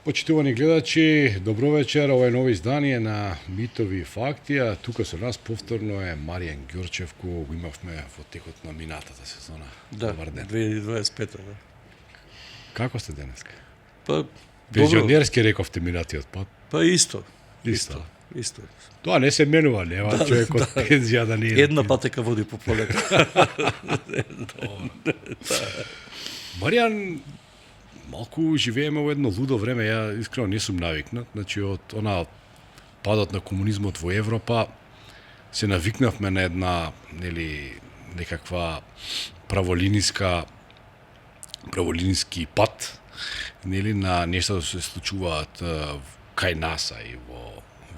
Почитувани гледачи, добро вечер, ова е ново издание на Митови и факти, а тука со нас повторно е Маријан Ѓорчев, кој го имавме во текот на минатата сезона. Да, 2025, да. Како сте денеска? Па, пензионерски рековте минатиот пат. Па исто. Тоа не се менува, нема човек од пензија да не е. Една патека води по полето. Маријан, малку живееме во едно лудо време, ја искрено не сум навикнат, значи од падот на комунизмот во Европа се навикнавме на една, некаква праволиниски пат, на нешта да се случуваат кај нас и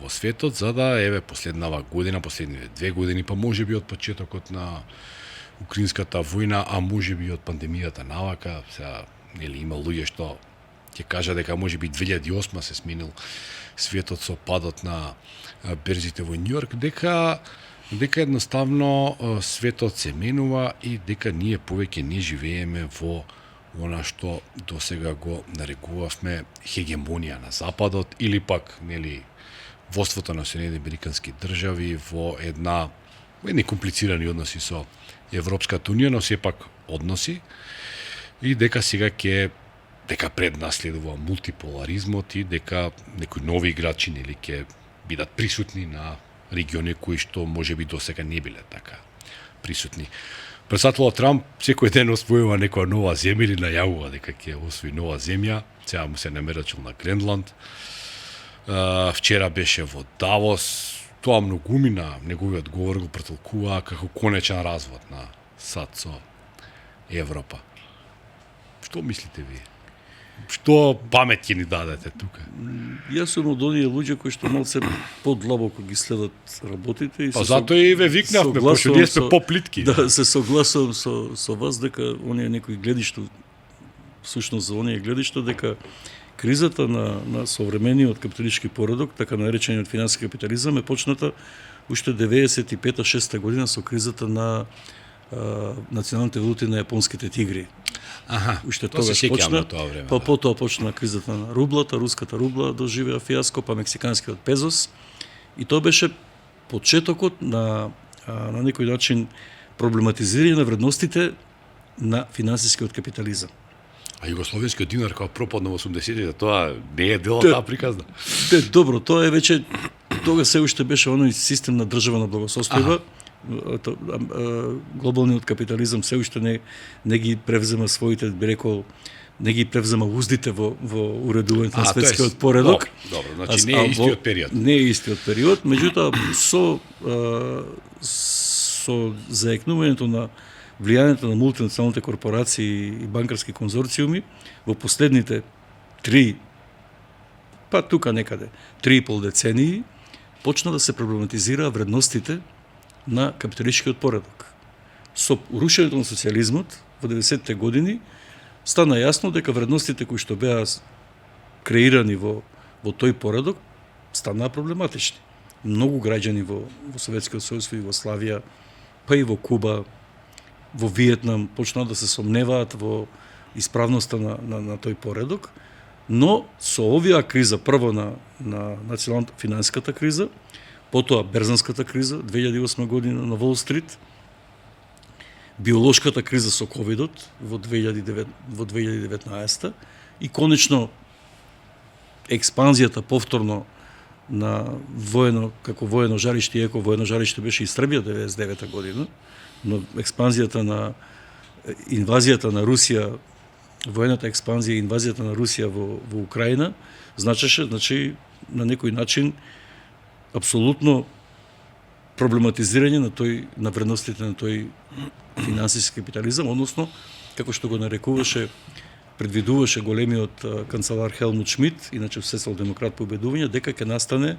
во светот, за да последнава година, последниве 2 години, па можеби од почетокот на Украинската војна, а можеби од пандемијата навака, сега има луѓе што ќе кажа дека можеби 2008 се сменил светот со падот на берзите во Њујорк, дека едноставно светот се менува и дека ние повеќе не живееме во она што досега го нарекувавме хегемонија на Западот или пак воството на Соединените американски држави во едни комплицирани односи со Европската унија, но сепак односи, и дека сега дека пред нас следува мултиполаризмот и дека некои нови играчи ќе бидат присутни на региони кои што можеби досега не биле така присутни. Председателот Трамп секој ден освојува некоја нова земја или најавува дека ќе освои нова земја. Сега му се намерачил на Гренланд. Вчера беше во Давос. Тоа многумина неговиот говор го претолкува како конечен развод на САД со Европа. Што мислите вие? Што памет ќе ни дадете тука? Јас сум од оние луѓе кои што малце подлабоко ги следат работите и затоа и ве викнавме, пошто ние сме поплитки. Да, се согласувам со вас дека оние некои гледишто, всушност за оние гледишто дека кризата на современиот капиталистички поредок, така наречениот финансиски капитализам, е почната уште 95-6 година со кризата на националните валути на јапонските тигри. Уште тогаш почна, па потоа почна кризата на рублата, руската рубла доживеа фиаско, па мексиканскиот пезос, и тоа беше почетокот на некој начин проблематизирање на вредностите на финансискиот капитализам. А југословенскиот динар кога пропадна во 80-тите, тоа не е дел таа приказна. Добро, тоа е веќе тога се уште беше оној систем на држава на благосостојба. Глобалниот капитализам се уште не ги превзема своите, би рекол, не ги превзема уздите во уредувањето на светскиот поредок. Добро, значи не е истиот период. Не е истиот период, меѓутоа со заекнувањето на влијанието на мултинационалните корпорации и банкарски конзорциуми во последните 3 и пол децении почна да се проблематизира вредностите на капиталистичкиот поредок. Со рушењето на социјализмот во 90-те години стана јасно дека вредностите кои што беа креирани во тој поредок станаа проблематични. Многу граѓани во Советскиот сојуз, во Југославија, па и во Куба, во Виетнам почнаа да се сомневаат во исправноста на тој поредок, но со оваа криза, прво на националната финансиската криза, потоа берзанската криза 2008 година на Wall Street, биолошката криза со ковидот во 2019 и конечно експанзијата повторно на воено жариште, иако воено жариште беше и Србија 99 година, но експанзијата на инвазијата на Русија, воената експанзија и инвазијата на Русија во Украина значеше, на некој начин апсолутно проблематизирање на вредностите на тој финансиски капитализам, односно, како што го предвидуваше големиот канцелар Хелмут Шмидт, иначе социјалдемократ по убедување, дека ќе настане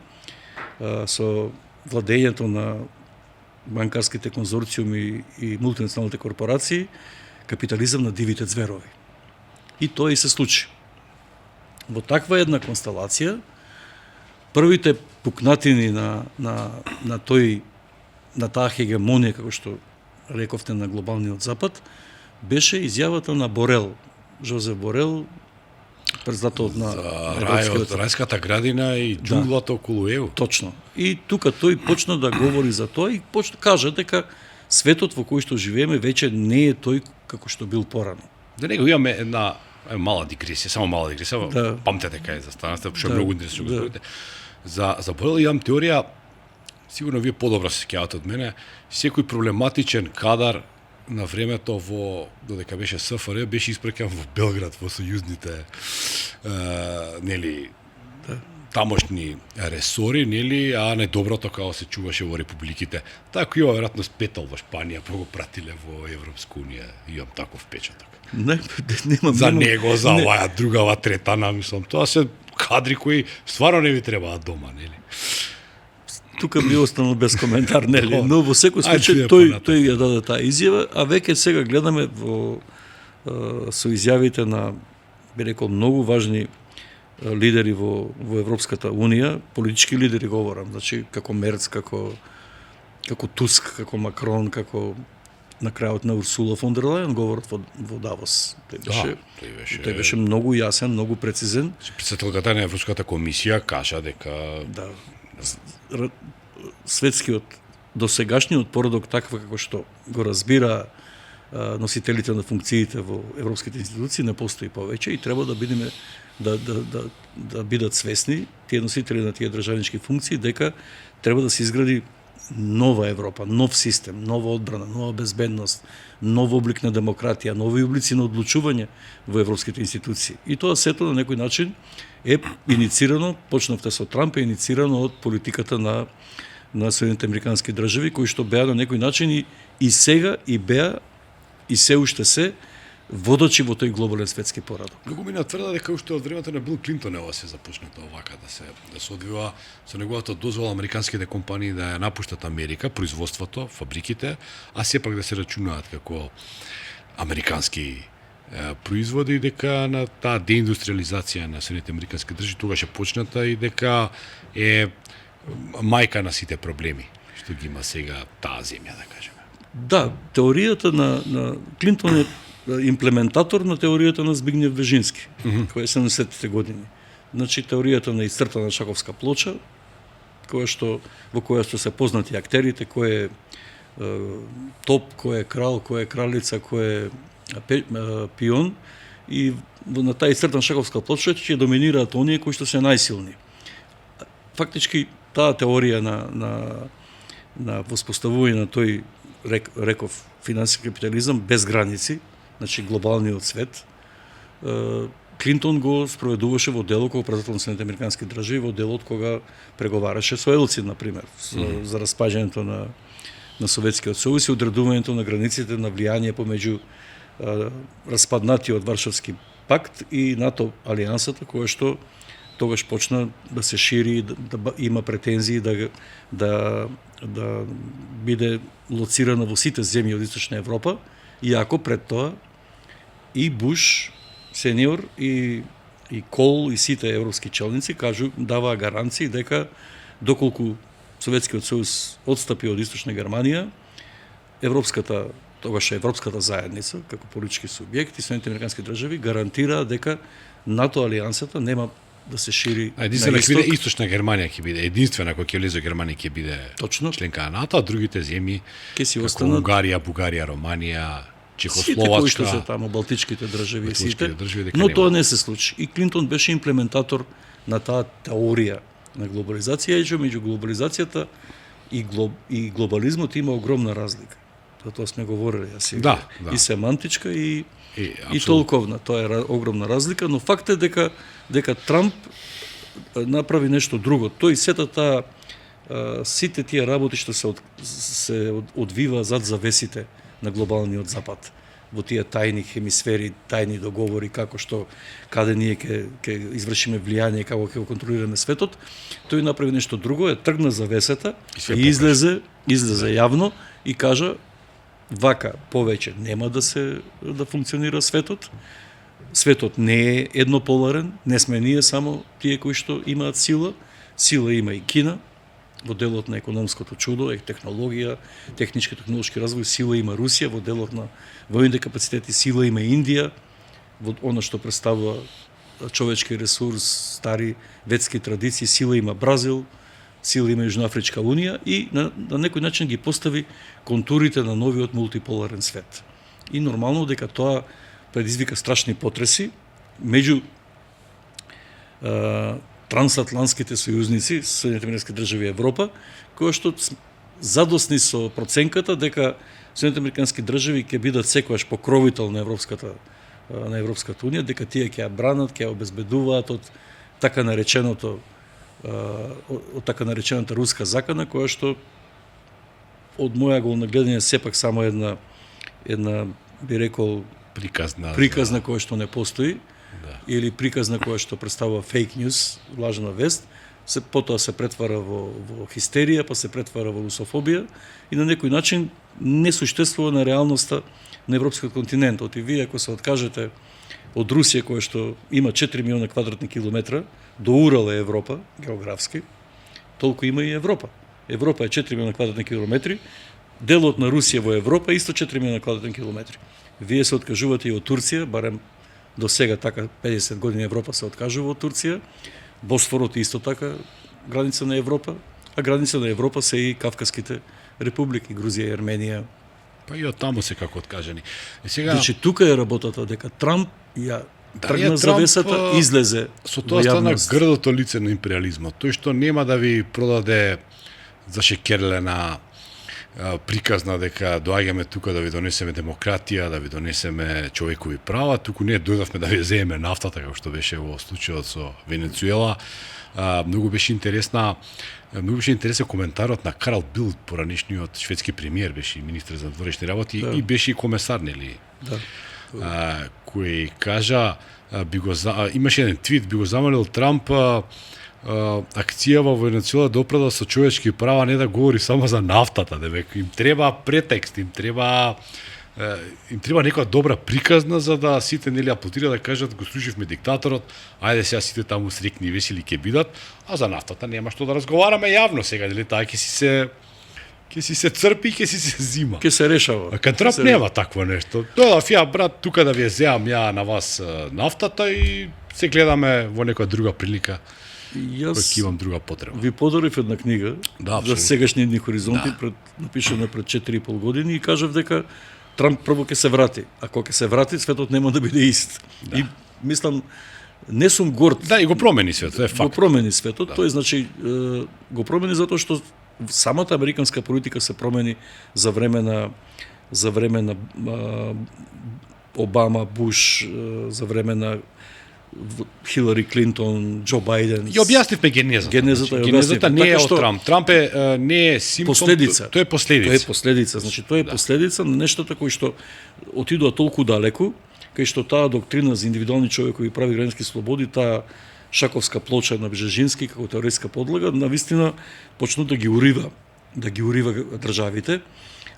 со владењето на банкарските конзорциуми и мултинационалните корпорации капитализам на дивите зверови. И тоа и се случи. Во таква една констелација, првите пукнатини на таа хегемонија, како што рековте, на глобалниот запад, беше изјавата на Борел, Жозеф Борел, председателот на рајот, рајската градина и џунглата околу ЕУ. Точно. И тука тој почна да говори за тоа и почна кажа дека светот во кој што живееме веќе не е тој како што бил порано. За него имаме една мала дигресија, само мала дигресија. Да. Памтете кај застанавте, што е многу интересно го зборите. За Борел имам теорија, сигурно вие подобро се сеќавате од мене, секој проблематичен кадар на времето додека беше СФР беше испрекан во Белград во сојузните нели тамошни ресори, нели, а не доброто како се чуваше во републиките. Тако има веројатно спетал во Шпанија, па го пратиле во Европска унија, имам таков впечаток. За него, за оваа другава третана, мислам, тоа се кадри кои стварно не ви требаат дома, нели? Тука би останал без коментар, нели? Но во секој случај тој ја даде таа изјава, а веќе сега гледаме со изјавите на, би рекол, многу важни лидери во Европската унија, политички лидери говорам, значи како Мерц, како Туск, како Макрон, како на крајот на Урсула фон дер Лајен говорат во Давос. Тој беше многу јасен, многу прецизен. Председателката на Европската комисија кажа дека светскиот досегашниот поредок таква како што го разбира носителите на функциите во европските институции не постои повеќе и треба да бидеме да бидат свесни тие носители на тие државнички функции дека треба да се изгради нова Европа, нов систем, нова одбрана, нова безбедност, нов облик на демократија, нови облици на одлучување во европските институции. И тоа сето на некој начин е иницирано, почнавте со Трамп, е иницирано од политиката на Соединените американски држави, кои што беа на некој начин и сега и беа и се уште се водачи во тој глобален светски порадок. Многу ми тврда дека уште од времето на Бил Клинтон ова се започнато овака да се одвива со неговата дозвола американските компании да ја напуштат Америка, производството, фабриките, а сепак да се рачунаат како американски производи, дека на таа деиндустриализација на Соединените американски држави тогаш е почната и дека е мајка на сите проблеми што ги има сега таа земја, да кажеме. Да, теоријата на Клинтон е имплементатор на теоријата на Збигнев Бежински, која е 70-те години. Значи, теоријата на исцртана шаковска плоча, во која што се познати актерите, кој е топ, кој е крал, кој е кралица, кој е пион, и на таа исцртана шаковска плоча ќе доминираат оние кои што се најсилни. Фактички, таа теорија на воспоставување на тој, реков, финансиски капитализам без граници, значи глобалниот свет, Клинтон го спроведуваше во делот кога председател на Соединените американски држави, во делот кога преговараше со Елцин, например, за распаѓањето на Советскиот сојуз и одредувањето на границите на влијание помеѓу распаднатиот Варшавски пакт и НАТО алијансата, која што тогаш почна да се шири, да има претензии да биде лоцирана во сите земји од Источна Европа, иако пред тоа и Буш сениор и Кол и сите европски челници даваа гаранции дека доколку Советскиот сојуз отстапи од Источна Германија, тогаш Европската заедница како политички субјект и Соединените американски држави гарантираа дека НАТО алијансата нема да се шири на исток. исток. Источна Германија ќе биде единствена која ќе влезе Германија ќе биде точно членка на НАТО, а другите земји ќе си како останат Унгарија, Бугарија, Романија, сите кои Чехословачка, што се таму, Балтичките држави, сите, дека но нема. тоа не се случи. И Клинтон беше имплементатор на таа теорија на глобализација, и меѓу глобализацијата и глобализмот има огромна разлика. Тоа сме говорили, да. И семантичка и абсолютно. толковна. Тоа е огромна разлика, но факт е дека Трамп направи нешто друго. Тој сета сите тие работи што се одвива зад завесите на глобалниот запад, во тие тајни хемисфери, тајни договори, каде ние ќе извршиме влијание, како ќе го контролираме светот, тој направи нешто друго, тргна завесата и излезе јавно и кажа вака повеќе нема да функционира светот. Светот не е еднополарен, не сме ние само тие кои што имаат сила. Сила има и Кина, во делот на економското чудо, технологија, технички-технолошки развој, сила има Русија, во делот на војните капацитети, сила има Индија, во она што представува човечки ресурс, стари ветски традиции, сила има Бразил, сила има Јужноафричка унија и на некој начин ги постави контурите на новиот мултиполарен свет. И нормално дека тоа предизвика страшни потреси меѓу трансатлантските сојузници, Соединените американски држави и Европа, кои што задосни со проценката дека Соединените американски држави ќе бидат секогаш покровител на Европската унија, дека тие ќе ја бранат, ќе ја обезбедуваат од така наречената руска закана, која што од моја голна гледање сепак само една би рекол приказна која што не постои, или приказна која што представува фейк ньюс, лажна вест, потоа се претвара во хистерија, па се претвара во русофобија и на некој начин не суштествува на реалноста на европскиот континент. И вие ако се откажете од Русија која што има 4 милиона квадратни километра, до Урал е Европа географски, толку има и Европа. Европа е 4 милиона квадратни километри, делот на Русија во Европа е исто 4 милиона квадратни километри. Вие се откажувате и од Турција, барем до сега така 50 години Европа се откажува од Турција. Босфорот е исто така граница на Европа, а граница на Европа се и Кавказските републики, Грузија и Арменија. Па и од таму се како откажани. И сега Значи тука е работата дека Трамп ја тргна завесата, излезе со тоа стана грдото лице на империализмот. Тој што нема да ви продаде зашекерлена приказна дека доаѓаме тука да ви донесеме демократија, да ви донесеме човекови права, туку не дојдовме да ви земеме нафтата, како што беше во случајот со Венецуела. Многу беше интересен коментарот на Карл Билд, поранешниот шведски премиер, беше министер за надворешни работи и беше и комесар, нели? Кој кажа, имаше еден твит, би го замолил Трамп акција во Венецуела да опреда со човечки права, не да говори само за нафтата, дека им треба претекст, им треба некоја добра приказна за да сите нели аплодираат да кажат го слушавме диктаторот, ајде сега сите таму срекни и весели ќе бидат, а за нафтата нема што да разговараме јавно сега, нели таа ќе си се црпи, ќе си се зима. Ќе се решава. Кај Трамп нема такво нешто. Дојдов ја брат тука да ви ја земам ја на вас нафтата и се гледаме во некоја друга прилика. Јас имам друга потреба. Ви подарив една книга за сегашни дни хоризонти, напишана пред 4,5 години и кажав дека Трамп прво ќе се врати. Ако ќе се врати, светот нема да биде ист. И мислам, не сум горд. Да, и го промени светот, тоа е факт. Го промени светот, тој значи го промени затоа што самата американска политика се промени за време на Обама, Буш, за време на Хилари Клинтон, Џо Бајден. И објаснивме генезата. Генезата не е од Трамп. Трамп не е симптом, тоа е последица. Тоа е последица, значи тоа е последица на нештата кои што отидоа толку далеку, кај што таа доктрина за индивидуални човекови прави, граѓански слободи, таа шаковска плоча на Бжежински како теоретска подлага, навистина почну да ги урива државите,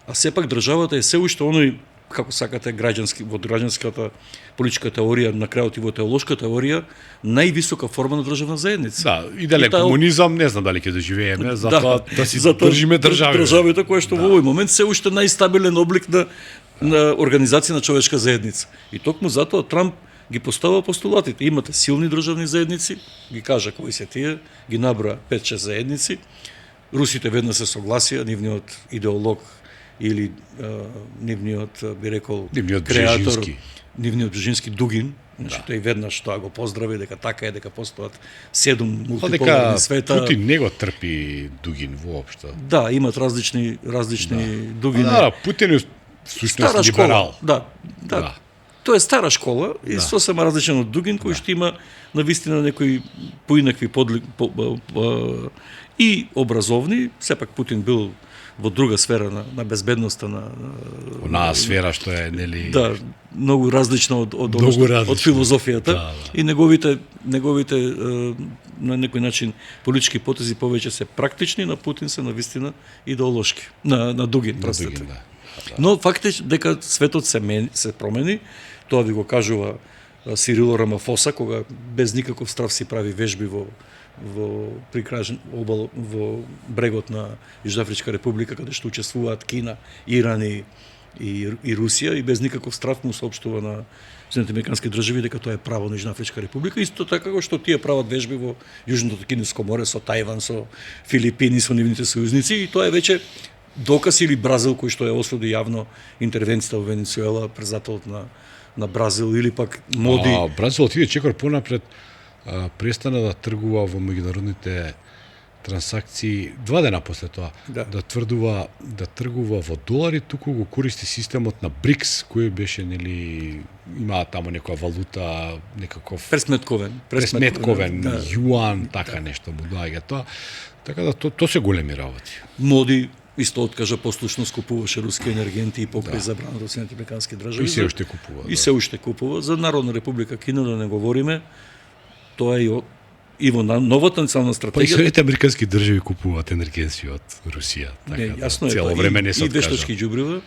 а сепак државата е се уште оној, како сакате, во граѓанската политичка теорија, на крајот и во теолошка теорија, највисока форма на државна заедница. Да, идеален комунизам, не знам дали ќе доживееме, затоа да си држиме државите која што во овој момент се уште најстабилен облик на организација на човечка заедница. И токму затоа Трамп ги поставува постулатите. Имате силни државни заедници, ги кажа кои се тие, ги наброа 5-6 заедници. Русите веднаш се согласија, нивниот идеолог или нивниот, би рекол, креатор, нивниот Бжежински Дугин, значи тој веднаш тоа го поздрави, дека така е, дека постојат 7 мултиполарни света. Путин не го трпи Дугин воопшто. Да, имат различни Дугини. Да, Путин е всушност либерал. Да. Тоа е стара школа и сосем различен од Дугин, кој што има навистина некои поинакви и образовни, сепак Путин бил во друга сфера на безбедноста на онаа сфера што е нели многу различна од филозофијата и неговите на некој начин политички потези повеќе се практични, на Путин се навистина идеолошки, на Дугин, простете. Но факт е дека светот се промени, тоа ви го кажува Сирило Рамафоса, кога без никаков страв си прави вежби во брегот на Јужноафричка република, каде што учествуваат Кина, Иран и и Русија и без никаков страв му соопштува на Соединените американски држави дека тоа е право на Јужноафричка република, исто така како што тие прават вежби во Јужното Кинеско море со Тајван, со Филипини, со нивните сојузници, и тоа е веќе доказ, или Бразил кој што ја осуди јавно интервенцијата во Венецуела, председателот на Бразил, или пак Моди. Бразил отиде чекор понапред, престана да тргува во меѓународните трансакции 2 дена после тоа, да тргува во долари, туку го користи системот на БРИКС, кој беше, нели, имаа таму некоја валута, некаков пресметковен јуан, така нешто му доаѓа тоа. Така да тоа се големи работи. Моди исто откажа послушно, скупуваше руски енергенти и покрај забраната од Соединените американски држави. И се уште купува. И се уште купува. За Народна република Кина да не говориме, тоа е и во новата национална стратегија. Па и Соединените американски држави купуваат енергенси од Русија, така не, јасно цело време не се откажа. И вештачки џубрива,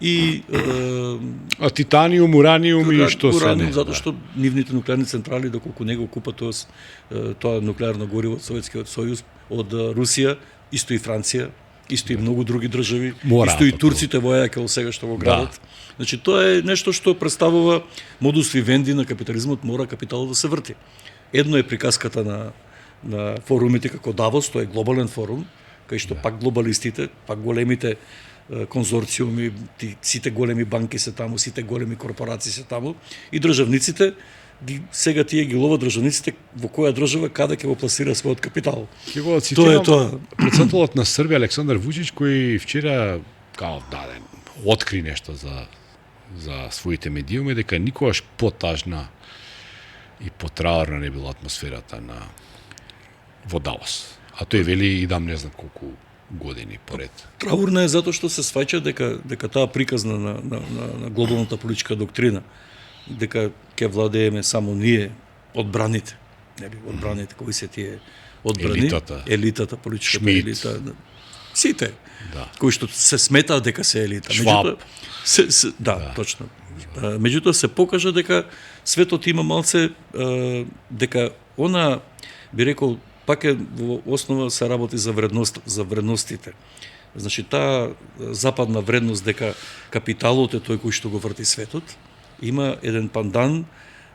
и титаниум, ураниум и што се не. Затоа што нивните нуклеарни централи, доколку него купат тоа нуклеарно гориво од Советскиот сојуз, од Русија, исто и Франција, исто и многу други држави, исто и турците во Еакел сега што го градат. Значи тоа е нешто што представува модус вивенди на капитализмот, мора капиталот да се врти. Едно е приказката на форумите како Давос, тоа е глобален форум, кај што пак глобалистите, пак големите конзорциуми, сите големи банки се таму, сите големи корпорации се таму, и државниците, сега тие ги ловат државниците во која држава каде ќе го пласира својот капитал. Ќе го цитирам председателот на Србија Александар Вучич, кој вчера откри нешто за своите медиуми, дека никогаш потажна и потраорна не била атмосферата во Давос. А тој вели и не знам колку години поред. Траурна е затоа што се сваќа дека таа приказна на глобалната политичка доктрина, дека ќе владееме само ние, одбраните, кои се тие одбрани, елитата, политичката Шмид, елита, сите, кои што се сметаат дека се елита. Шваб. Точно. Меѓутоа се покажа дека светот има малце, дека она, би рекол, пак е во основа се работи за вредностите. Значи, таа западна вредност дека капиталот е тој кој што го врти светот, има еден пандан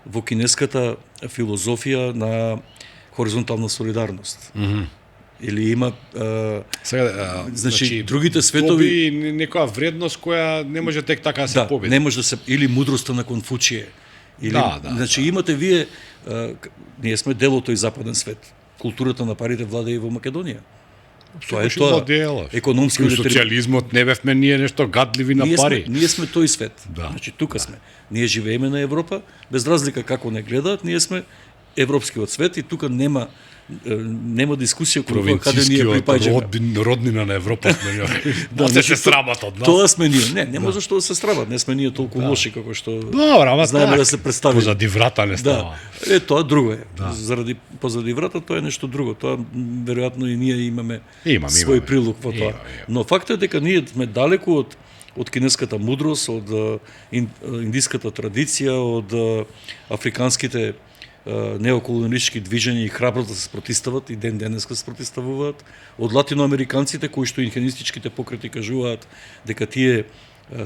во кинеската филозофија на хоризонтална солидарност. Или има значи другите светови некоја вредност која не може тек така да се победи. Не може да се, или мудроста на Конфуцие. Или значи имате вие ние сме дел од тој западен свет. Културата на парите владее и во Македонија. Тоа е тоа. Економски социјализмот не бевме ние нешто гадливи на пари. Ние сме тој свет. Значи тука сме. Ние живееме на Европа, без разлика како не гледаат, ние сме европскиот свет и тука нема дискусија кој каде ние припаѓаме. Роднина на Европа сме ние. Да се срамат од нас. Тоа сме ние. Не може што да се срамат. Не сме ние толку лоши како што знаеме да се представиме. Позади врата не става. Тоа друго е. Заради позади врата тоа е нешто друго. Тоа веројатно и ние имаме свој прилог во тоа. Но фактот е дека ние сме далеку од кинеската мудрост, од индиската традиција, од африканските неоколониалистички движења и храброст да се спротивстават и денеска се спротивставуваат, од латиноамериканците кои што инхенистичките покрети кажуваат дека тие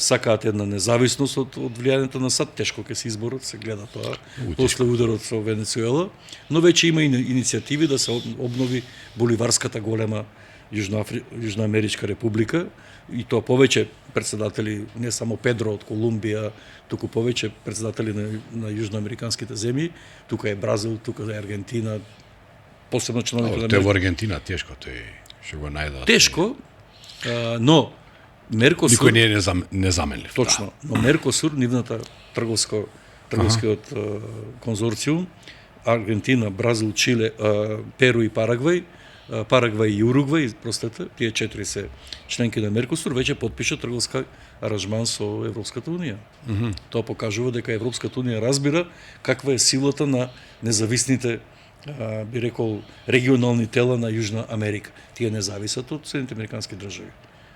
сакаат една независност од влијанието на САД, тешко ќе се изборат, се гледа тоа после ударот со Венецуела, но веќе има иницијативи да се обнови боливарската голема Јужноамеричка република, и тоа повеќе председатели, не само Педро од Колумбија, туку повеќе председатели на јужноамериканските земји, тука е Бразил, тука е Аргентина, посебно членови на Тоа во Аргентина тешко, тој ќе го најдат. Тешко, но Меркосур никој не е незаменлив. Точно, но Меркосур, нивната трговскиот конзорциум, Аргентина, Бразил, Чиле, Перу и Парагвај и Уругвај, тие 4 се членки на Меркосур, веќе потпиша трговска аранжман со Европската унија. Тоа покажува дека Европската унија разбира каква е силата на независните, би рекол, регионални тела на Јужна Америка. Тие не зависат од Соединените американски држави.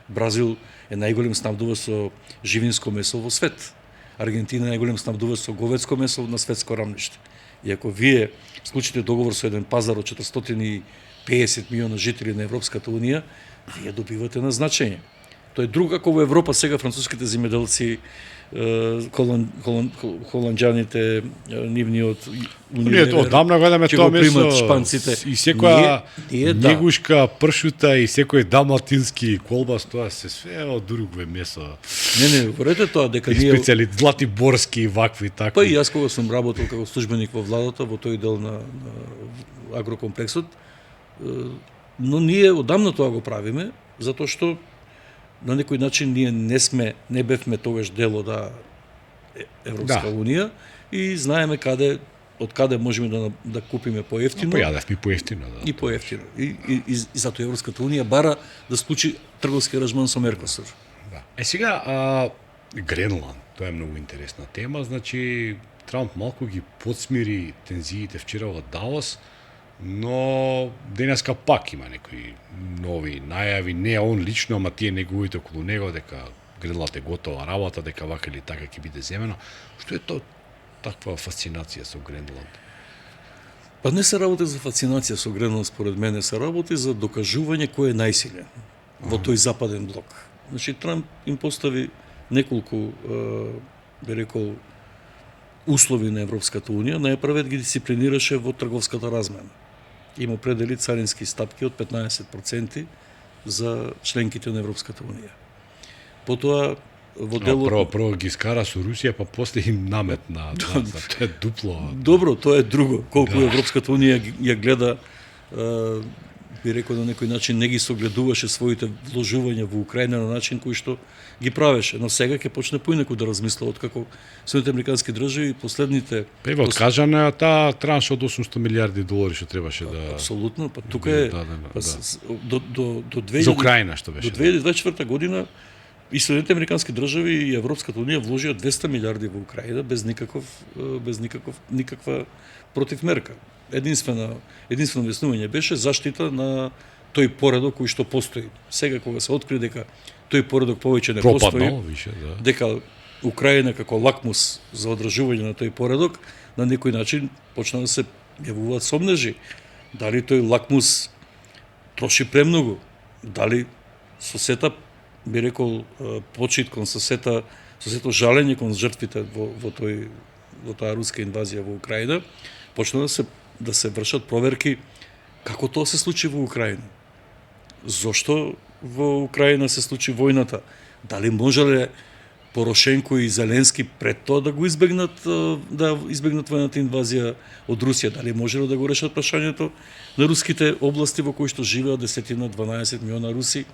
Бразил е најголем снабдувач со живинско месо во свет. Аргентина е најголем снабдувач со говедско месо на светско рамниште. И ако вие склучите договор со еден пазар од 450 милиона жители на Европската унија, вие добивате на значење. Тоа е друго како во Европа сега француските земјоделци, холанџаните, нивниот Ние одамна гледаме тоа месо шпанците и секоја да. негушка, пршута и секој далматински колбас, тоа се све од друго месо. Не, говорете тоа дека ние Специјали злати борски вакви такви. Па и јас кога сум работел како службеник во владата во тој дел на агрокомплексот, но ние одамна тоа го правиме затоа што на некој начин ние не бевме тогаш дел од Европска унија и знаеме од каде можеме да купиме поевтино. Појадевме поевтино, да. И поевтино. И затоа Европската унија бара да склучи трговски аранжман со Меркосур. Да. Сега Гренланд, тоа е многу интересна тема, значи Трамп малку ги подсмири тензиите вчера во Давос, но денеска пак има некои нови најави, не он лично, ама тие неговите околу него, дека Гренланд е готова работа, дека вака или така ќе биде земено. Што е тоа таква фасцинација со Гренланд? Па не се работи за фасцинација со Гренланд, според мене се работи за докажување кој е најсилен во тој западен блок. Значи Трамп им постави неколку, би рекол, услови на Европската унија, најпрвет ги дисциплинираше во трговската размена. Им определи царински стапки од 15% за членките на Европската унија. Потоа во делот Прво ги скара со Русија, па после им наметна. Тоа е дупло. Добро, тоа е друго. Колку Европската унија ја гледа, би рекол на некој начин не ги согледуваше своите вложувања во Украина на начин кој што ги правеше, но сега ќе почне поинаку да размисла откако Соединените американски држави последните Ево откажана таа транш од 800 милиарди долари што требаше да апсолутно, па тука е до 2000 за Украина што беше. До 2024 година и Соединените американски држави и Европската унија вложија 200 милиарди во Украина без никаква противмерка. Единствено објаснување беше заштита на тој поредок кој што постои. Сега кога се откри дека тој поредок повеќе не постои, дека Украина како лакмус за одржување на тој поредок, на некој начин почна да се јавуваат сомнежи. Дали тој лакмус троши премногу? Дали со сета, би рекол, почит кон со сето жалење кон жртвите во таа руска инвазија во Украина, почна да се вршат проверки како тоа се случи во Украина. Зошто во Украина се случи војната? Дали можеле Порошенко и Зеленски пред тоа да го избегнат војната инвазија од Русија? Дали можеле да го решат прашањето на руските области во кои што живеат 10-12 милиона руси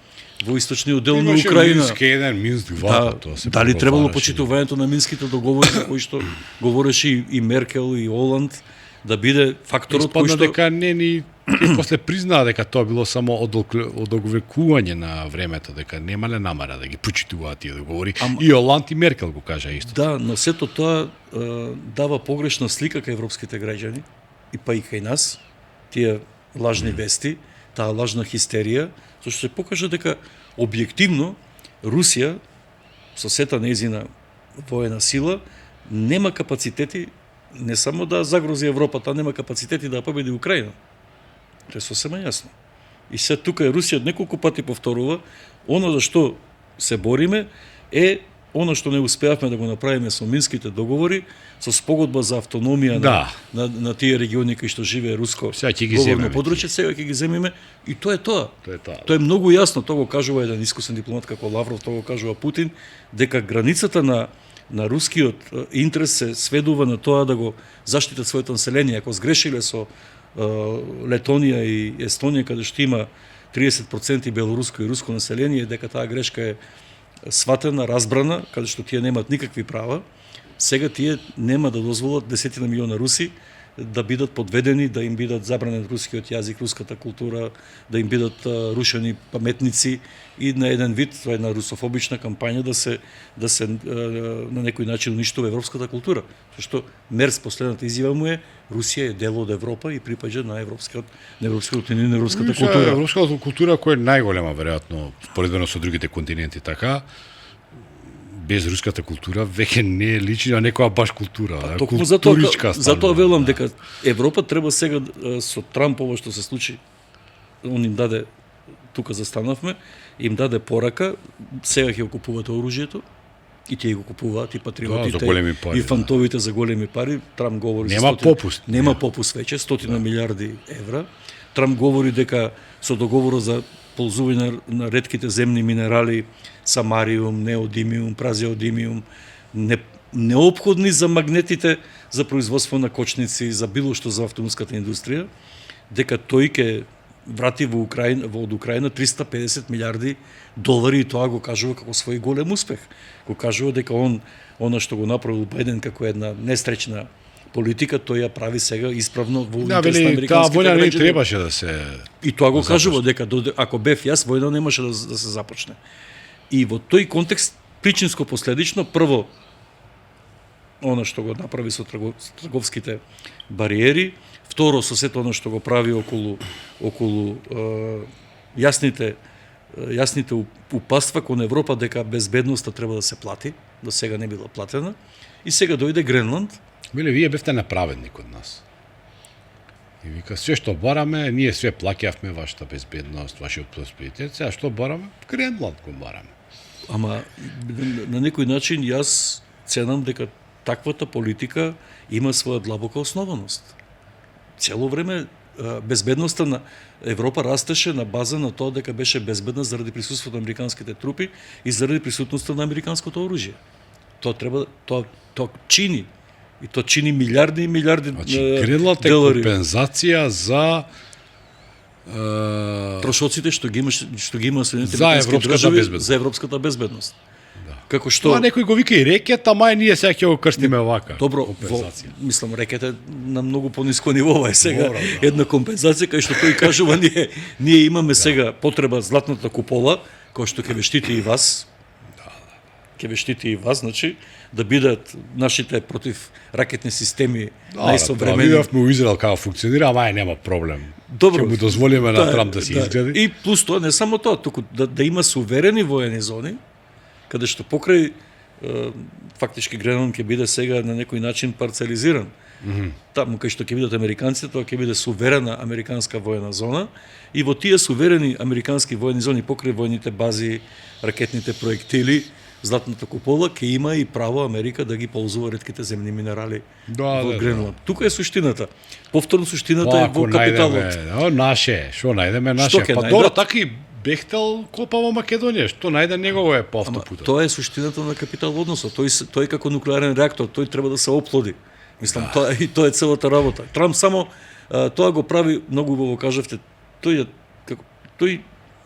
во источниот дел на Украина? Минск 1, Минск 2, тоа се дали требало почитувањето на минските договори за кои што говореше и Меркел и Оланд да биде факторот кој што дека не ни после признаа дека тоа било само одолговекување на времето, дека немале намера да ги почитуваат тие договори. И Оланд и Меркел го кажа исто. Да, но сето тоа дава погрешна слика кај европските граѓани и па и кај нас, тие лажни вести, таа лажна хистерија, зашто се покажа дека објективно Русија со сета нејзина воена сила нема капацитети не само да загрози Европа, таа нема капацитети да победи Украина. Тоа е сосема јасно. И се тука Русија неколку пати повторува, оно за што се бориме е оно што не успеавме да го направиме со минските договори, со спогодба за автономија на тие региони кај што живее руско говорно подручје, сега ќе ги земиме и тоа е тоа. Тоа е многу јасно, тоа го кажува еден искусен дипломат како Лавров, тоа го кажува Путин, дека границата на рускиот интерес се сведува на тоа да го заштитат своето население. Ако сгрешиле со Летонија и Естонија, каде што има 30% белоруско и руско население, дека таа грешка е сватена, разбрана, каде што тие немаат никакви права, сега тие нема да дозволат 10 милиона руси да бидат подведени, да им бидат забранен рускиот јазик, руската култура, да им бидат рушени паметници и на еден вид, тоа е една русофобична кампања да се на некој начин уништува европската култура. Зашто Мерц последната изјава му е Русија е дел од Европа и припаѓа на европската култура. Европската култура која е најголема веројатно споредено со другите континенти, така без руската култура веќе не личи на некоја баш култура, културичка станува. Затоа велам дека Европа треба сега со Трамп ова што се случи, он им даде тука застанавме, им даде порака, сега ќе го купувате оружјето, и тие го купуваат, и патриотите, за големи пари, и фантовите за големи пари. Трамп говори нема за попуст. Нема попуст веќе, 100 милиарди евра. Трамп говори дека со договорот за ползување на ретките земни минерали, самариум, неодимиум, празеодимиум, неопходни за магнетите за производство на кочници, за било што за автомобилската индустрија, дека тој ќе врати во Украина, од Украина 350 милиарди долари, и тоа го кажува како свој голем успех. Го кажува дека она што го направил Бајден како една нестречна политика, тој ја прави сега исправно во интерес на американските граѓани. Војна не требаше да се... И тоа го кажува дека ако бев јас, војна немаше да се започне. И во тој контекст, причинско последично, прво, она што го направи со трговските бариери, второ, со сето она што го прави околу јасните упатства кон Европа дека безбедноста треба да се плати, до сега не била платена, и сега дојде Гренланд. Вие бевте направедник од нас. И вика, све што бараме, ние све плаќавме, вашата безбедност, вашиот просперитет, сега што бараме? Гренланд го бараме. Ама, на некој начин, јас ценам дека таквата политика има своја длабока основаност. Цело време безбедноста на Европа растеше на база на тоа дека беше безбедна заради присуството на американските трупи и заради присутноста на американското оружје. Тоа чини, и то чини милиарди и милиарди Гренланд е компензација за трошоците што ги има Соединетите американски држави за европската безбедност. Да. Како што тоа некој го вика и рекет, ама ние сега ќе го крстиме вака. Добро, мислам рекет е на многу пониско ниво, е сега една компензација кај што тој кажува ние имаме сега потреба златната купола, кој што ќе ве штити и вас. Ќе ве штити и вас, значи да бидат нашите против ракетни системи најсовремени. Видовме у Израел како функционира, ама нема проблем. Добро, ќе му дозволиме на Трамп да се изгради. И плюс тоа не само тоа, туку да има суверени воени зони, каде што покрај фактички Гренланд ќе биде сега на некој начин парцелизиран. Таму кај што ќе бидат американците, тоа ќе биде суверена американска воена зона, и во тие суверени американски воени зони покрај војните бази, ракетните проектили, златната купола, ќе има и право Америка да ги ползува ретките земни минерали во Гренланд. Тука е суштината. Повторно суштината е во капиталот. Наше, што најдеме наше. Па добро, така и Бехтел копа во Македонија, што најде негово е по автопутот. Тоа е суштината на капитал односот. Тој како нуклеарен реактор, тој треба да се оплоди. Мислам, тоа е целата работа. Трамп само тоа го прави, многу убаво кажавте, тој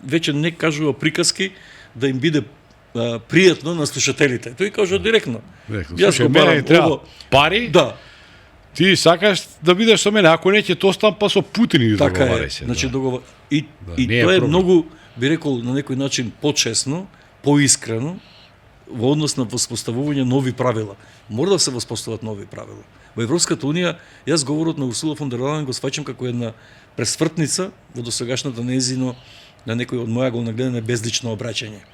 веќе не кажува приказки да им биде пријатно на слушателите. Тој кажа директно. Јас го барам ово пари. Да. Ти сакаш да бидеш со мене, ако не ќе то стан па со Путин така договарај се. Значи и тоа е многу, би рекол, на некој начин почесно, поискрено во однос на воспоставување нови правила. Мора да се воспостават нови правила. Во Европската унија, јас говорот на Урсула фон дер Лајен го сваќам како една пресвртница во досегашната нејзино, на некој од моја голна гледане, безлично обраќање.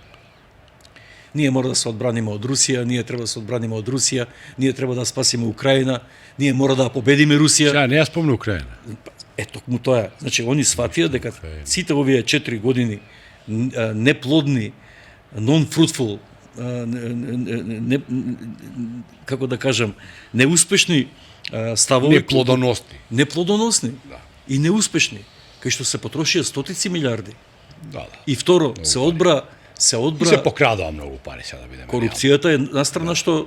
Ние мора да се одбраниме од Русија, ние треба да се одбраниме од Русија, ние треба да спасиме Украина, ние мора да победиме Русија. Сега не ја спомна Украина. Токму тоа. Значи, они сватија дека сите овие 4 години неплодни, non-fruitful, како да кажам, неуспешни ставови. Неплодоносни. Да. И неуспешни. Кај што се потрошија стотици милиарди. Да. И второ, се одбра И се покрадува многу пари, сега да бидеме. Корупцијата е настрана што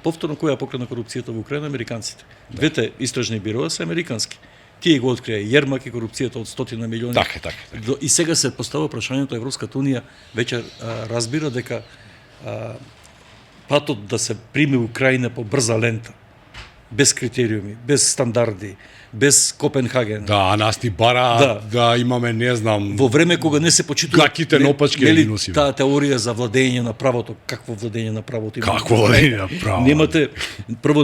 повторно која покрадна корупцијата во Украина, американците. Двете истражни бироа се американски. Тие го открија Јермак и корупцијата од 100 милиони. Така. И сега се постава прашањето, Европската унија веќе разбира дека патот да се приме Украина по брза лента, без критериуми, без стандарди, без Копенхаген. Да, а нас ти бара да имаме, не знам, во време кога не се почитува каките нопачки да носиме. Таа теорија за владење на правото, какво владење на правото има? Какво владење на правото?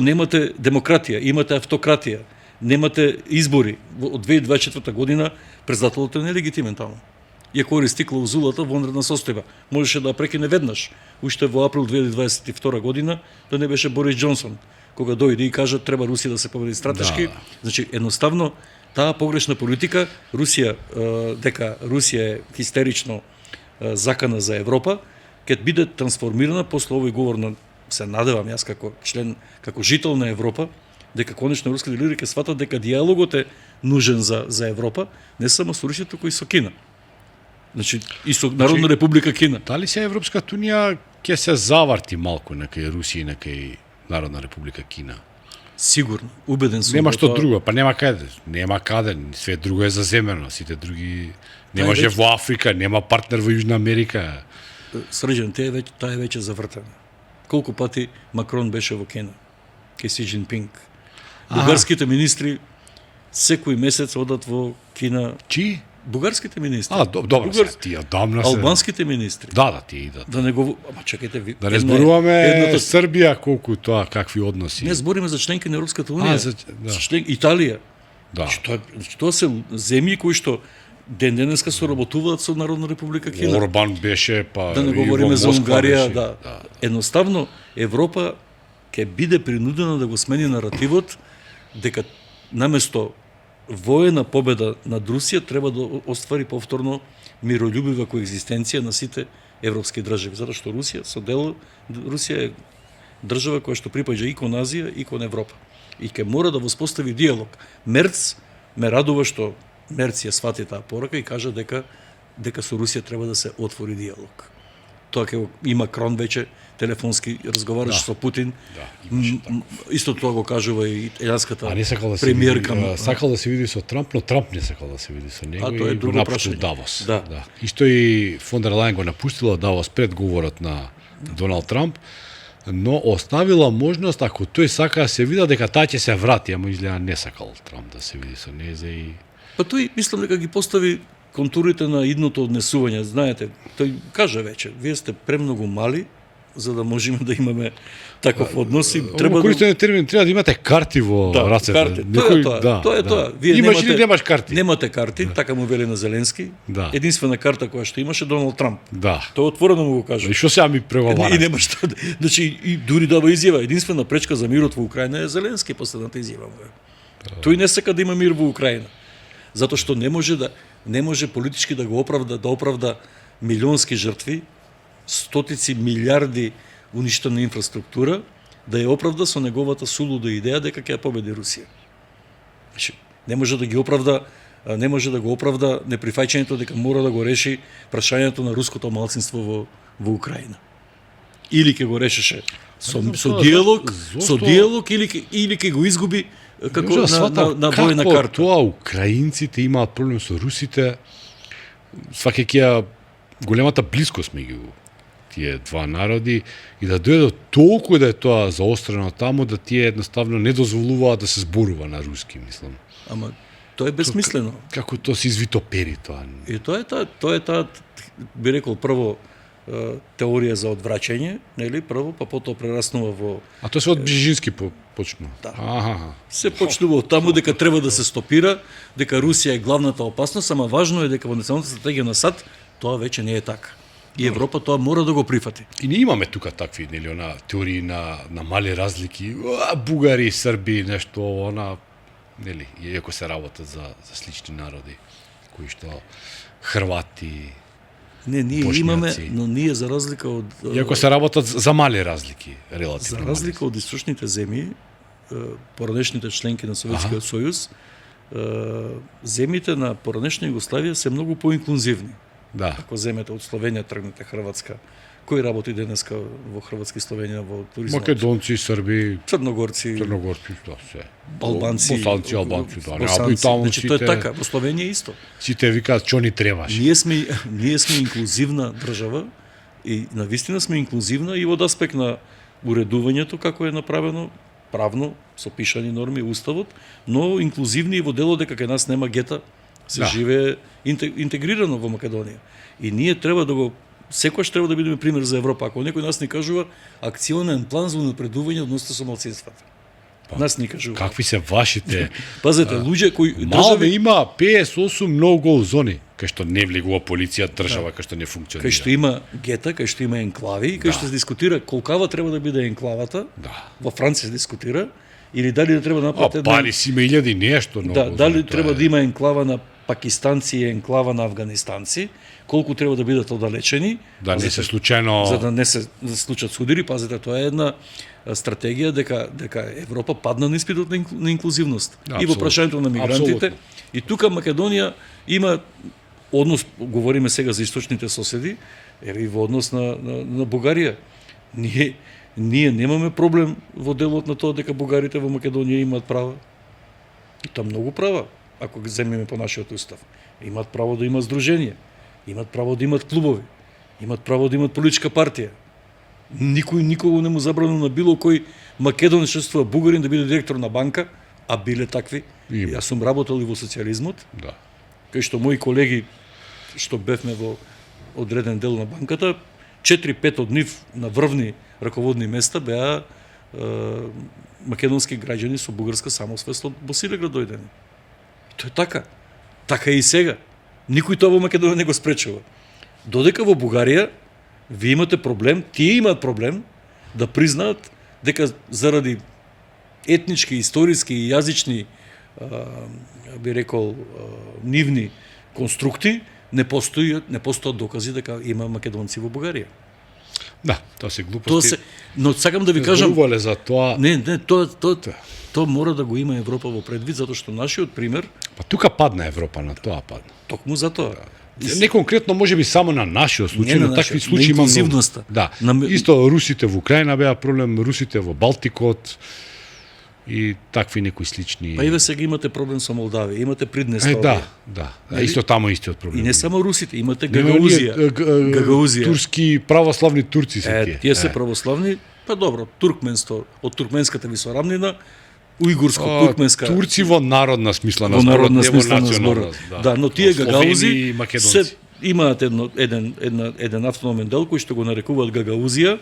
Немате демократија, имате автократија, немате избори. Од 2024 година председателот е нелегитимен таму. Ја користи клаузулата во онредна состојба. Можеше да ја прекине веднаш, уште во април 2022 година, да не беше Борис Џонсон, кога дојде и кажа треба Русија да се победи стратешки. Да. Значи, едноставно, таа погрешна политика, Русија, дека Русија е хистерично закана за Европа, ќе биде трансформирана после овој говор на, се надевам јас како член, како жител на Европа, дека конечно руските лидери ќе сватат дека диалогот е нужен за Европа, не само со Русија, туку и со Кина. Значи, и со Народна република Кина. Дали се Европската унија ќе се заварти малку на кај Русија и на кај Народна република Кина? Сигурно, убеден сум. Нема што друго, па нема каде, све друго е заземено, сите други не може во Африка, нема партнер во Јужна Америка. Срđan, таа е веќе завртена. Колку пати Макрон беше во Кина, кај Си Џинпинг. Бугарските министри секој месец одат во Кина. Чи? Бугарските министри. Добро, тие одамна се. Албанските министри. Да, тие идат. Да не го, ама чекајте ви. Да не зборуваме Србија колку тоа какви односи. Не збориме за членки на Европската унија. Да. Член Италија. Да. Тоа се земји кои што денеска соработуваат со Народна република Кина. Орбан беше, па да не говориме за Унгарија, да. Едноставно Европа ќе биде принудена да го смени наративот дека наместо воена победа над Русија треба да оствари повторно мирољубива коегзистенција на сите европски држави, затоа што Русија е држава која што припаѓа и кон Азија и кон Европа. И ќе мора да воспостави диалог. Мерц ме радува што Мерц ја свати таа порака и кажа дека со Русија треба да се отвори диалог. Тоа ќе има Макрон веќе телефонски разговараш со Путин. Исто тоа го кажува и италијанската премиерка. Сакал да се види со Трамп, но Трамп не сакал да се види со него и го напуштил Давос. Да. Исто и фон дер Лајен го напуштила Давос пред говорот на Доналд Трамп, но оставила можност ако тој сака да се види дека таа ќе се врати, ама изгледа не сакал Трамп да се види со незе и па тој мислам дека ги постави контурите на идното однесување. Знаете, тој кажа веќе, вие сте премногу мали за да можеме да имаме таков однос и треба користен термин, треба да имате карти во рацете. Карти. Тоа е тоа. Вие имаш или немаш карти? Немате карти, така му вели на Зеленски. Единствена карта која што имаше Доналд Трамп. Да. Тоа отворено му го кажа. И што сега ми преговара? И нема што. Значи и дури дава изјава, единствена пречка за мирот во Украина е Зеленски, последната изјава. Тој не сака да има мир во Украина. Затоа што не може политички да го оправда милионски жртви, стотици милиарди уништена инфраструктура, да ја оправда со неговата сулуда идеја дека ќе ја победи Русија. Значи, не може да го оправда неприфаќањето дека мора да го реши прашањето на руското малцинство во Украина. Или ќе го решеше со диалог или ќе го изгуби како на војна карта. Тоа украинците имаат проблем со русите, сваќајќи големата блискост меѓу тие два народи и да дојде толку да е тоа заострено таму да тие едноставно не дозволуваат да се зборува на руски, мислам. Ама тоа е безсмислено. Како тоа се извитопери тоа. И тоа е таа би рекол прво теорија за одвраќање, нели? Прво, па потоа прераснува во А тоа се од Бжежински почнува. Да. Се почнува од таму дека треба да се стопира, дека Русија е главната опасност, ама важно е дека во националната стратегија на САД тоа веќе не е така. И Европа тоа мора да го прифати. И ние имаме тука такви, нели, теории на мали разлики, бугари, срби, нешто, нели, иако се работат за слични народи, кои што Хрвати, не, ние бошњаци. Имаме, но ние за разлика од иако се работат за мали разлики, релативно. За разлика од источните земји, поранешните членки на Советскиот сојуз, земјите на поранешна Југославија се многу поинклузивни. Да. Ако земете од Словенија, тргнете Хрватска, кој работи денеска во Хрватска и Словенија во туризмот? Македонци, Срби, Црногорци, да, се. Албанци, Босанци, да. Значи тоа е така, во Словенија исто. Сите викаат што ни требаше. Ние сме инклузивна држава и навистина сме инклузивна и од аспект на уредувањето како е направено правно со пишани норми уставот, но инклузивни и во делот дека кај нас нема гета, се живее интегрирано во Македонија. И ние треба да го секогаш треба да бидеме пример за Европа. Ако некој нас ни кажува акционен план за унапредување односите со малцинствата. Нас ни кажува. Какви се вашите? Пазете, луѓе кои држави има 58 no go зони, кај што не влегува полиција, држава кај што не функционира. Кај што има гета, кај што има енклави, кај што се дискутира колкава треба да биде енклавата. Да. Во Франција се дискутира или дали да треба да направат една... Пари си има илјади нешто, но Да, дали треба да има енклава на пакистанци и енклава на афганистанци, колку треба да бидат оддалечени, да не се случајно за да не се случат судири, пазите, тоа е една стратегија дека Европа падна на испитот на инклузивност и во прашањето на мигрантите. Апсолутно. И тука Македонија има однос, говориме сега за источните соседи, еве и во однос на Бугарија. Ние немаме проблем во делот на тоа дека бугарите во Македонија имаат права. И тоа многу права, ако ги земеме по нашиот устав. Имаат право да имаат здружение, имаат право да имаат клубови, имаат право да имаат политичка партија. Никој никого не му забранил на било кој македончество бугарин да биде директор на банка, а биле такви. Јас сум работел и во социјализмот. Да. Кај што мои колеги што бевме во одреден дел на банката, 4-5 од нив на врвни раководни места беа македонски граѓани со бугарска самосвест од Босилеград дојдени. И тоа е така. Така и сега. Никој тоа во Македонија не го спречува. Додека во Бугарија ви имате проблем, тие имаат проблем да признаат дека заради етнички, историски и јазични би рекол нивни конструкти не постојат докази дека има македонци во Бугарија. Да, тоа се глупости. Но сакам да ви кажам, за тоа. Не, тоа мора да го има Европа во предвид, затоа што нашиот пример... Па тука падна Европа, на тоа падна. Токму за тоа. Не конкретно, можеби само на нашиот случај, но такви случаи има многу. Да. Исто русите во Украина беа проблем, русите во Балтикот и такви некои слични. Па еве сега имате проблем со Молдавија, имате Приднестровје. Да. Исто таму истиот проблем. И не само русите, имате Гагаузија. Турски православни турци се тие. Тие се православни, па добро, туркменство, од туркменската висорамнина, уйгурско-туркменска. Турци во народна смисла на во зборот, народна не во смисла на национална. зборот. Да, но тие гагаузи се имаат еден автономен дел кој што го нарекуваат Гагаузија.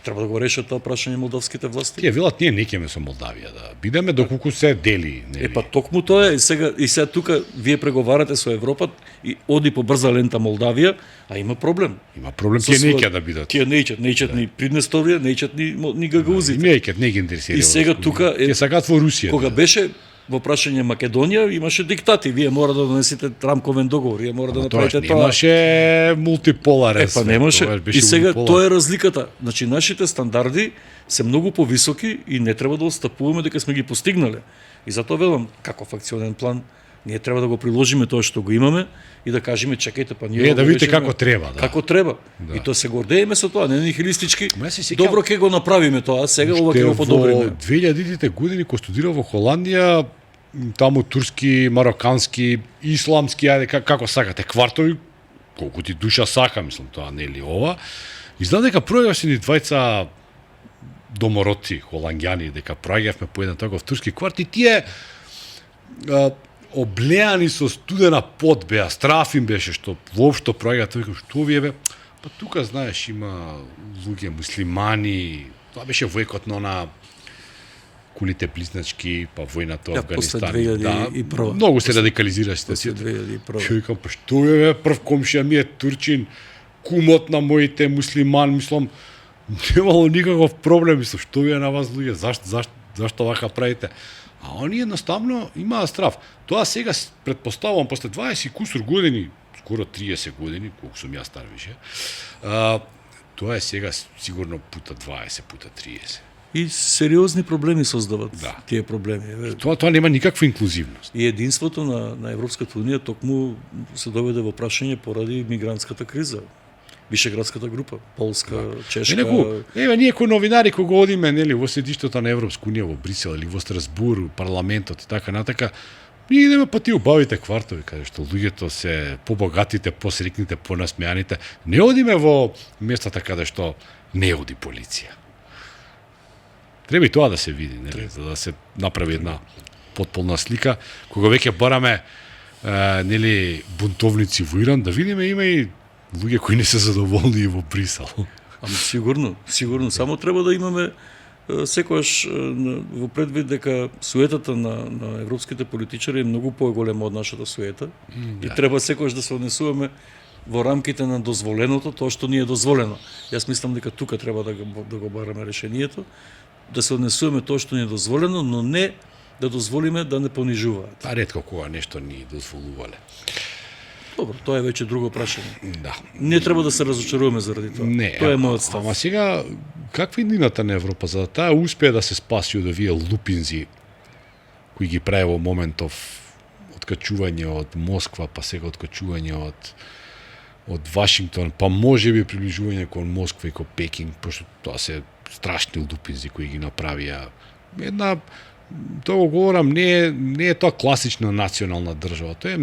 Треба да го решат тоа прашање молдавските власти. Тие велат ние не ќеме со Молдавија да бидеме доколку се дели, нели? Па токму тоа е. И сега тука вие преговарате со Европа и оди по брза лента Молдавија, а има проблем. Има проблем, тие не ќе да бидат. Тие не ќе ни Приднестровје, не ќе ни Гагаузите. Не ќе не ги интересира. И сега тука тие сакаат во Русија. Кога беше во прашање Македонија имаше диктати, вие мора да донесете рамковен договор, вие мора да направите тоа. Немаше мултиполарен. Па немаше. И сега тоа е разликата. Значи нашите стандарди се многу повисоки и не треба да отстапуваме дека сме ги постигнале. И затоа велам каков акционен план ние треба да го приложиме тоа што го имаме и да кажеме чекајте па ние да видите како треба, да. Како треба. Да. И тоа се гордееме со тоа, не нихилистички. Добро ќе го направиме тоа, сега ова ќе го подобриме. Во 2000-тите години кога студирав во Холандија, таму турски, марокански, исламски, ајде како сакате, квартови, колку ти душа сака, мислам, тоа нели ова. Изнад дека пројаваше ни двајца домороци, холанѓани, дека проаѓавме по еден таков турски кварт и тие облеани со студена пот беа, страф им беше што воопшто проаѓаат, викам што вие бе? Па тука знаеш има луѓе муслимани, тоа беше војкот на кулите близначки, па војната Афганистан. Да, многу се радикализира ситуацијата. Ќе викам, па што е прв комшија ми е турчин, кумот на моите муслиман, мислам, немало никаков проблем, мислам, што ви е на вас луѓе, зашто вака правите? А они едноставно имаат страв. Тоа сега претпоставувам после 20 кусур години, скоро 30 години, колку сум јас стар више. Тоа е сега сигурно пута 20, пута 30. И сериозни проблеми создават тие проблеми. Тоа нема никаква инклузивност. И единството на Европската унија токму се доведе во прашање поради мигрантската криза. Вишеградската група, Полска, Чешка. Еве ние кои новинари кога одиме нели во седиштето на Европска унија во Брисел или во Страсбур, парламентот и така натака, ние идеме па тие убавите квартови каде што луѓето се побогатите, посрекните, понасмеаните. Не одиме во местата каде што не оди полиција. Треба и тоа да се види, нели, за да се направи една потполна слика. Кога веќе бараме нели бунтовници во Иран, да видиме има и луѓе кои не се задоволни во Брисел. Ама сигурно, само треба да имаме секогаш во предвид дека суетата на европските политичари е многу поголема од нашата суета и треба секогаш да се однесуваме во рамките на дозволеното, тоа што ни е дозволено. Јас мислам дека тука треба да го бараме решението. да се однесуваме тоа што ни е дозволено, но не да дозволиме да не понижуваат. А ретко кога нешто ни дозволувале. Добро, тоа е веќе друго прашање. Да. Не треба да се разочаруваме заради тоа. Не, Тоа е мојот став. Ама сега, каква е иднината на Европа? За да таа успее да се спаси од овие лупинзи кои ги прави во моментов откачување од Москва, па сега откачување од Вашингтон, па може би приближување кон Москва и кон Пекинг, пошто тоа се страшни лупинзи кои ги направија. Една, тоа го говорам, не е тоа класична национална држава, тоа е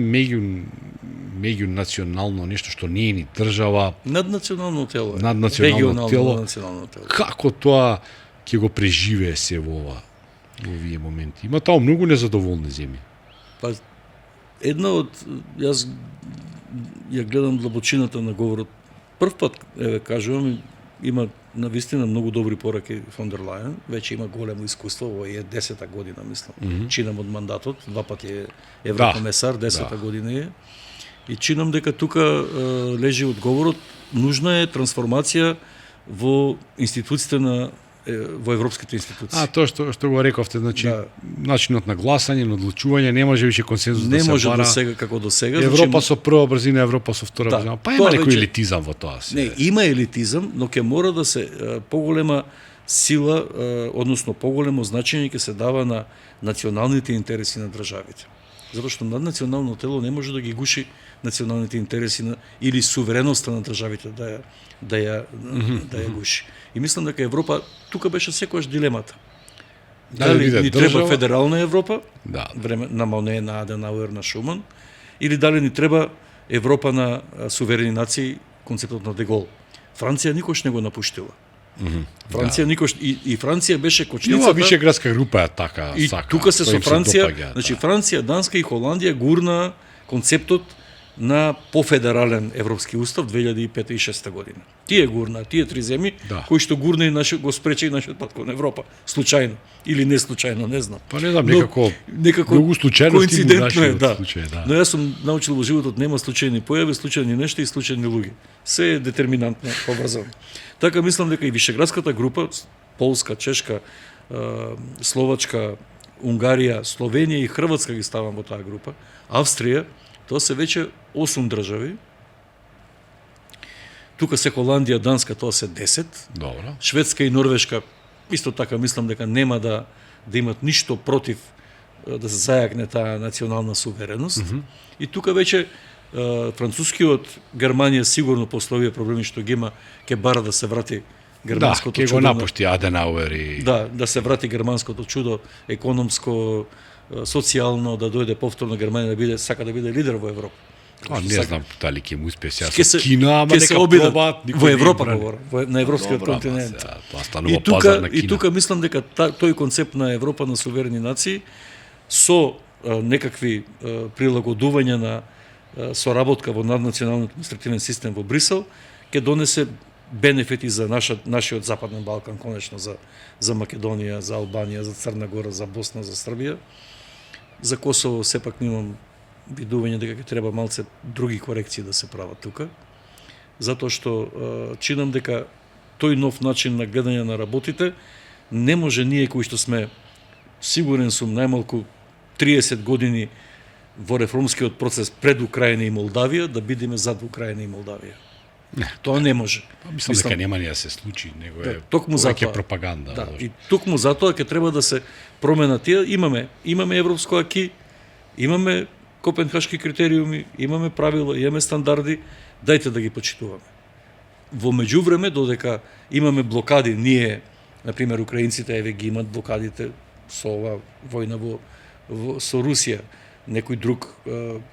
меѓунационално нешто што не е ни држава. Наднационално тело. Наднационално тело. Наднационално тело. Како тоа ќе го преживее се во овие моменти? Има таму многу незадоволни земји. Па една од јас ја гледам длабочината на говорот. Прв пат кажувам, има навистина многу добри пораки фон дер Лајен, веќе има големо искуство, во е 10-та година, мислам. Чинам од мандатот, 2 пати е еврокомесар, 10-та година е. И чинам дека тука лежи одговорот, нужна е трансформација во институциите во европските институции. Тоа што го рековте, значи начинот на гласање, на одлучување, не може више консензус да се бара. Не може до сега како до сега. Европа со прва брзина, Европа со втора брзина. Па има некој елитизам во тоа. Не, има елитизам, но ќе мора да се поголема сила, односно поголемо значење ќе се дава на националните интереси на државите. Затоа што наднационално тело не може да ги гуши националните интереси или сувереноста на државите да ја гуши. И мислам дека Европа тука беше секогаш дилемата. Дали ни треба федерална Европа, време на Моне, на Аденауер, на Шуман, или дали ни треба Европа на суверени нации, концептот на Дегол. Франција никош не го напуштила. Франција никош и Франција беше кочницата. Нема вишеградска група е така и сака. Тука се со Франција, значи Франција, Данска и Холандија гурна концептот на пофедерален европски устав 2005 и 2006 година. Тие гурна, тие три земји кои што гурна и го спрече и нашиот пат кон Европа, случајно или не случајно, не знам. Па не знам, некако многу случајно коинцидентно е, случај, Но јас сум научил во животот нема случајни појави, случајни нешта и случајни луѓе. Се е детерминантно образовано. Така мислам дека и вишеградската група, Полска, Чешка, Словачка, Унгарија, Словенија и Хрватска ги ставам во таа група, Австрија, тоа се веќе 8 држави. Тука се Холандија, Данска, тоа се 10. Добро. Шведска и Норвешка, исто така мислам дека нема да имат ништо против да се зајакне таа национална сувереност. И тука веќе францускиот, Германија сигурно после овие проблеми што ги има, ќе бара да се врати германското чудо. Да, ќе го чудо, напушти Аденауер и... Да се врати германското чудо, економско, социјално, да дојде повторно Германија сака да биде лидер во Европа. Не знам дали ќе му успее сега со Кина, ама нека пробаат. Во Европа говорам, на европскиот континент. Тоа станува пазар на Кина. И тука мислам дека тој концепт на Европа на суверени нации со некакви прилагодувања на соработка во наднационалниот административен систем во Брисел ќе донесе бенефити за нашиот Западен Балкан, конечно за Македонија, за Албанија, за Црна Гора, за Босна, за Србија. За Косово сепак немам видување дека ќе треба малце други корекции да се прават тука, затоа што чинам дека тој нов начин на гледање на работите не може ние кои што сме, сигурен сум, најмалку 30 години во реформскиот процес пред Украина и Молдавија, да бидеме зад Украина и Молдавија. Тоа не може. Мислам дека нема ни да се случи, него е токму затоа пропаганда. Да, и токму затоа ќе треба да се променат тие. Имаме европско аки, имаме копенхашки критериуми, имаме правила, имаме стандарди, дајте да ги почитуваме. Во меѓувреме, додека имаме блокади, ние, например, украинците еве ги имат блокадите со ова војна со Русија. Некој друг,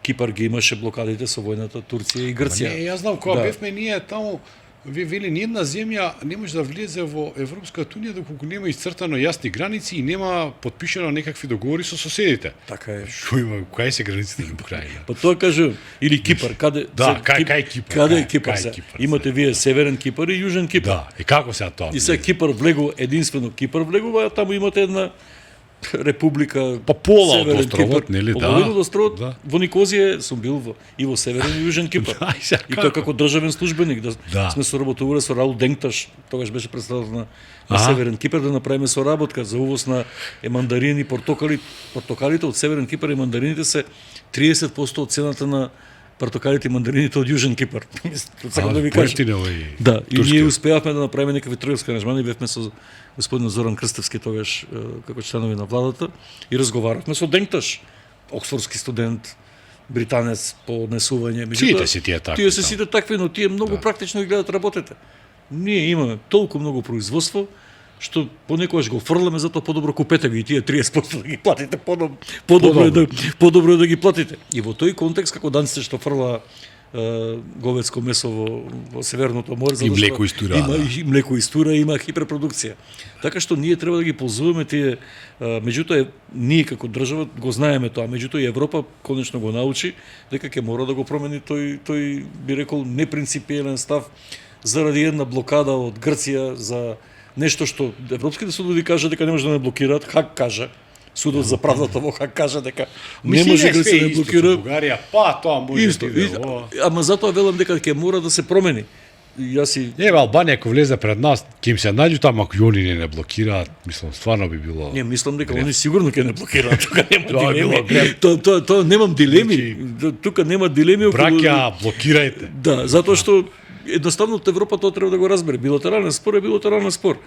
Кипар ги имаше блокадите со војната Турција и Грција. Не, јас знам кога бевме ние таму, вели ни една земја не може да влезе во Европската унија доколку нема исцртано јасни граници и нема подпишано некакви договори со соседите. Така е. Што има, кај се границите на Украина? Па тоа кажу, или Кипар, каде? Да, кај Кипар? Каде е Кипар? Имате вие Северен Кипар и Јужен Кипар. Да, и како се тоа? И се Кипар влегува, единствено Кипар влегува, а таму имате една Република Па пола од Северен островот, Кипар, нели, да. половина од островот, Да. во Никозија сум бил и во Северен и Јужен Кипар. Да, и сега И тоа како? како државен службеник, Да. сме соработувале со Раул Денкташ, тогаш беше председател на Аха. Северен Кипар, да направиме соработка за увоз на мандарини, портокали. Портокалите од Северен Кипар и мандарините се 30% од цената на портокалите и мандарините од Јужен Кипар. Сакам да ви кажам. поевтине овој Да, и турски. ние успеавме да направиме некакви трговски аранжмани, бевме со господин Зоран Крстевски тогаш како членови на владата и разговаравме со Денкташ, оксфордски студент, британец по однесување. Сите си тие такви Тие се таму. сите такви, но тие многу практично ги гледат работите. Ние имаме толку многу производство што понекогаш го фрламе, затоа подобро купете ги и тие 30% да ги платите, подобро е да ги платите. И во тој контекст како данците што фрла говедско месо во Северното море, И млеко истура, има да. и млеко истура, има хиперпродукција. Така што ние треба да ги ползуваме тие, меѓутоа ние како држава го знаеме тоа, меѓутоа и Европа конечно го научи дека ќе мора да го промени тој би рекол непринципиелен став заради една блокада од Грција за нешто што европските судови кажа дека не може да не блокираат, Хаг кажа, судот за правдата во Хаг кажа дека не може Грција да блокира. Бугарија, па тоа може Исто, да биде ова. ама затоа велам дека ќе мора да се промени. И јас си Еве Албанија ако влезе пред нас, ќе им се најду таму ако и они не блокираат, мислам стварно би било. Не, мислам дека они сигурно ќе не блокираат, тука нема Тоа би било дилеми. Тоа немам дилеми. Тука нема дилеми околу. Браќа, блокирајте. Да, затоа што едноставно од Европа тоа треба да го разбере. Билатерален спор е билатерален спор.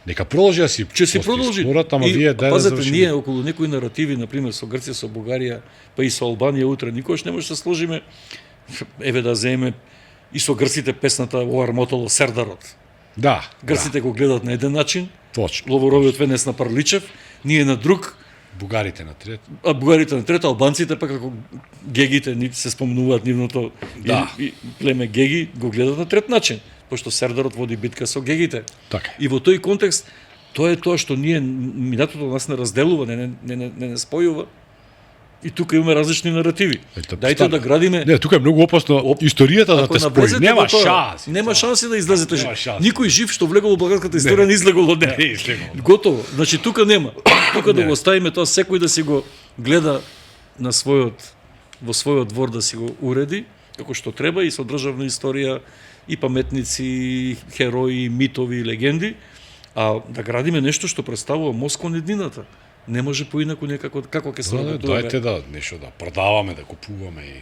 Нека продолжи да си Ќе се постои продолжи. спорот, ама И, вие дај да пазете, завршиме. ние околу некои наративи, например со Грција, со Бугарија, па и со Албанија утре, никош не може да се сложиме. Еве да земеме и со грците песната Оар Мотоло Сердарот. Да, Грците го гледат на еден начин, точно. ловоровиот Венес на Парличев, ние на друг, Бугарите на трет. а бугарите на трета, албанците пак како гегите се спомнуваат нивното Да. и племе геги го гледат на трет начин, пошто Сердарот води битка со гегите. Така. И во тој контекст тоа е тоа што ние минатото нас не разделува, не спојува. И тука имаме различни наративи. Дајте да градиме. Не, тука е многу опасно историјата да Ако те спои. навлезете Нема во тоа, шанси. Нема шанси да излезете Нема жив. шанси. Никој жив што влегол во българската историја не излегол од неа. Не излегол, да. Готово. Значи тука нема. Тука да Не. го оставиме тоа, секој да си го гледа на во својот двор да си го уреди како што треба и со државна историја и паметници, и херои, и митови, и легенди, а да градиме нешто што представува мост кон еднината. Не може поинаку некако како ќе се работуваме. Дајте да нешто да продаваме, да купуваме и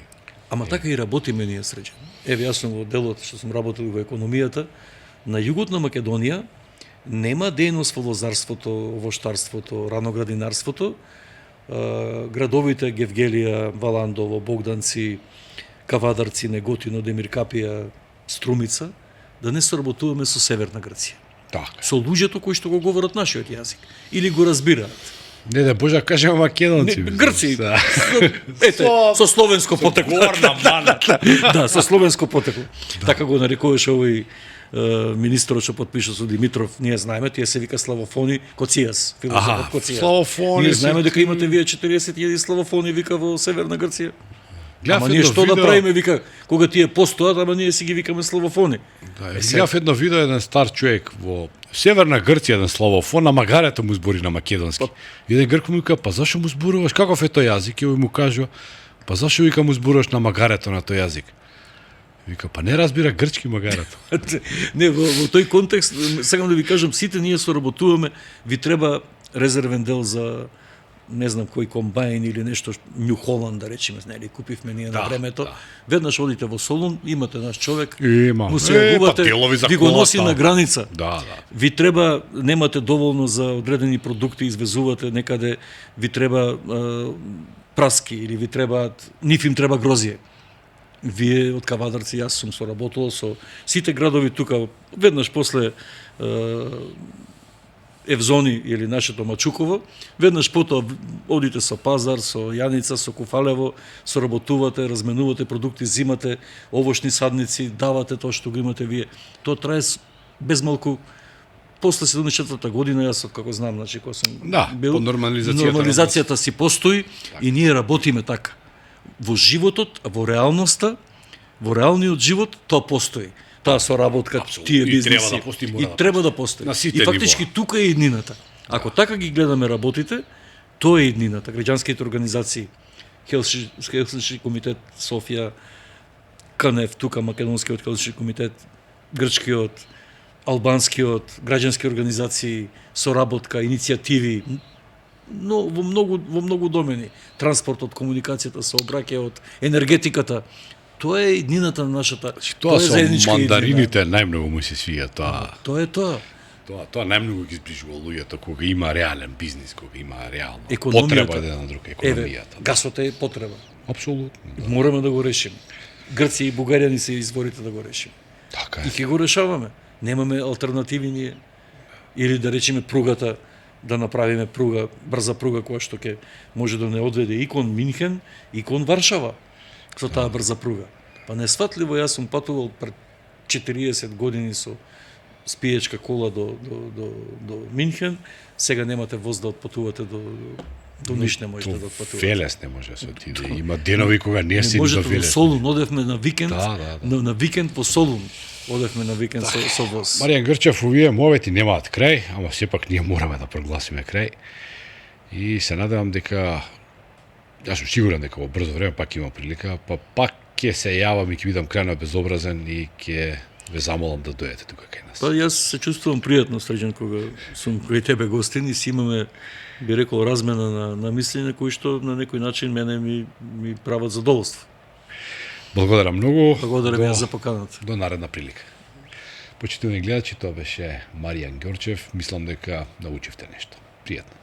Ама така и работиме ние Среđan. Еве јас сум во делот што сум работил во економијата, на југот на Македонија нема дејност во лозарството, овоштарството, раноградинарството. Градовите Гевгелија, Валандово, Богданци, Кавадарци, Неготино, Демиркапија, Струмица, да не соработуваме со Северна Грција. така. Со луѓето кои што го говорат нашиот јазик или го разбираат. Не да Божа кажеме македонци. Грци. Да. Ете, со словенско потекло. Горна мана. Да, со словенско потекло. Така го нарекуваше овој министрот што подпиша со Димитров. Ние знаеме, тие се вика славофони Коцијас, филозофот Коцијас. славофони Ние се знаеме дека тие. имате вие 40.000 славофони вика во Северна Грција. Гледав Ама ние едно што да видео- правиме вика кога тие постојат, ама ние си ги викаме славофони. Да, гледав едно видео еден стар човек во Северна Грција, еден славофон, на магарето му збори на македонски. И еден грк му вика, па зашо му зборуваш, каков е тој јазик? И овој му кажува, па зашо вика му зборуваш на магарето на тој јазик? Вика, па не разбира грчки магарето. Не, во тој контекст, сакам да ви кажам, сите ние соработуваме, ви треба резервен дел за не знам кој комбајн или нешто Нью Холанд да речеме, нели купивме ние на Да, времето. да. Веднаш одите во Солун, имате наш човек, Има. му се јавувате, делови за ви го носи колата. на граница. Да, да. Ви треба, немате доволно за одредени продукти, извезувате некаде, ви треба праски или ви требаат, нив им треба грозје. Вие од Кавадарци, јас сум соработувал со сите градови тука, веднаш после Евзони или нашето Мачуково, веднаш потоа одите со Пазар, со Јаница, со Куфалево, соработувате, разменувате продукти, зимате овошни садници, давате тоа што го имате вие. Тоа трае без малку после 74-та година, јас како знам, значи кога сум Да, бил, по нормализацијата нормализацијата си постои и ние работиме така. Во животот, во реалноста, во реалниот живот, тоа постои. Таа соработка, Апсолутно. тие И бизнеси. треба да постои, мора И да треба да постои. На сите И фактички нивоа. тука е еднината. Ако така ги гледаме работите, Тоа е иднината, граѓанските организации, Хелсиншки комитет Софија, КНЕФ, тука македонскиот Хелсиншки комитет, грчкиот, албанскиот, граѓански организации, соработка, иницијативи, но во многу домени, транспортот, комуникацијата, сообраќајот, енергетиката, тоа е иднината на нашата. Тоа е со заедничка мандарините најмногу му се свија тоа. Тоа е тоа. Тоа најмногу ги зближува луѓето кога има реален бизнис, кога има реално Економијата. потреба еден на друг, економијата. Гасот е потреба. Апсолутно. Да. Мораме да го решиме. Грци и бугаријани се изворите да го решиме. Така И е. ќе го решаваме. Немаме алтернативи ние. Или да речеме пругата, да направиме пруга, брза пруга која што ќе може да не одведе и кон Минхен, и кон Варшава со таа брза пруга. Па несфатливо, јас сум патувал пред 40 години со спиечка кола до Минхен, сега немате воз да отпатувате до Ниш, не можете да отпатувате. Велес не може да се отиде. Има денови кога не Не си до можете во Велес. Солун, одевме на викенд, Да. на викенд во Солун. Одевме на викенд со воз. Маријан Грчев, овие мовети немаат крај, ама сепак ние мораме да прогласиме крај. И се надевам дека, јас сум сигурен дека во брзо време пак има прилика, па пак ќе се јавам и ќе бидам крајно безобразен и ќе ве замолам да дојдете тука кај нас. Па јас се чувствувам пријатно, Среđан, кога сум кај тебе гостин и си имаме, би рекол, размена на мислење кои што на некој начин мене ми прават задоволство. Благодарам многу. Благодарам јас за поканата. До наредна прилика. Почитувани гледачи, тоа беше Маријан Ѓорчев. Мислам дека научивте нешто. Пријатно.